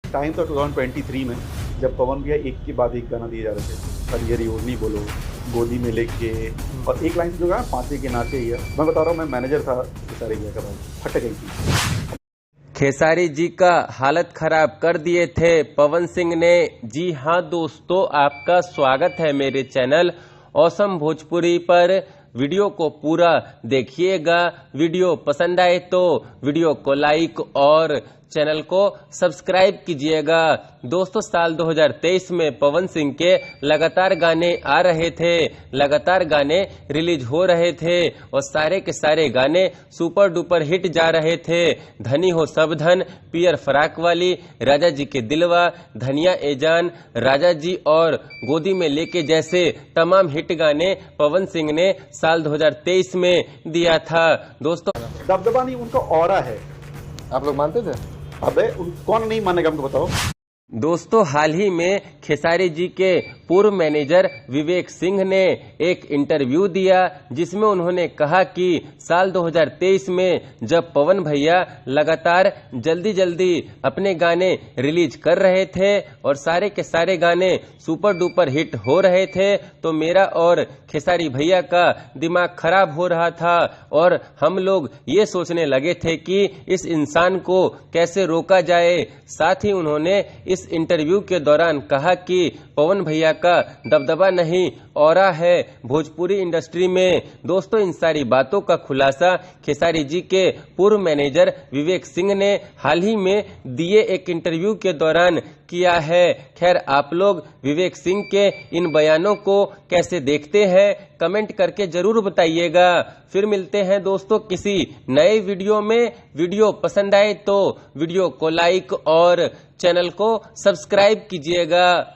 Time था 2023 में, जब पवन भैया एक के बाद एक गाना दिए जा रहे थे। हरिहरी ओढ़नी बोलो, गोदी में लेके, और एक लाइन जो है पांचे के नाचे ही है। मैं बता रहा हूँ, मैं मैनेजर था खेसारी भैया का, फट गई थी। खेसारी जी का हालत खराब कर दिए थे पवन सिंह ने। जी हाँ दोस्तों, आपका स्वागत है मेरे चैनल ऑसम भोजपुरी पर। वीडियो को पूरा देखिएगा। वीडियो पसंद आए तो वीडियो को लाइक और चैनल को सब्सक्राइब कीजिएगा। दोस्तों, साल 2023 में पवन सिंह के लगातार गाने आ रहे थे, लगातार गाने रिलीज हो रहे थे और सारे के सारे गाने सुपर डुपर हिट जा रहे थे। धनी हो सब धन, पियर फराक वाली, राजा जी के दिलवा, धनिया ए जान, राजा जी और गोदी में लेके जैसे तमाम हिट गाने पवन सिंह ने साल 2023 में दिया था। दोस्तों, दबदबा नहीं, उनका ऑरा है। आप लोग मानते थे? अबे कौन नहीं मानेगा, हमको बताओ। दोस्तों, हाल ही में खेसारी जी के पूर्व मैनेजर विवेक सिंह ने एक इंटरव्यू दिया, जिसमें उन्होंने कहा कि साल 2023 में जब पवन भैया लगातार जल्दी जल्दी अपने गाने रिलीज कर रहे थे और सारे के सारे गाने सुपर डुपर हिट हो रहे थे, तो मेरा और खेसारी भैया का दिमाग खराब हो रहा था और हम लोग ये सोचने लगे थे कि इस इंसान को कैसे रोका जाए। साथ ही उन्होंने इस इंटरव्यू के दौरान कहा कि पवन भैया का दबदबा नहीं, ऑरा है भोजपुरी इंडस्ट्री में। दोस्तों, इन सारी बातों का खुलासा खेसारी जी के पूर्व मैनेजर विवेक सिंह ने हाल ही में दिए एक इंटरव्यू के दौरान किया है। खैर, आप लोग विवेक सिंह के इन बयानों को कैसे देखते हैं, कमेंट करके जरूर बताइएगा। फिर मिलते हैं दोस्तों किसी नए वीडियो में। वीडियो पसंद आए तो वीडियो को लाइक और चैनल को सब्सक्राइब कीजिएगा।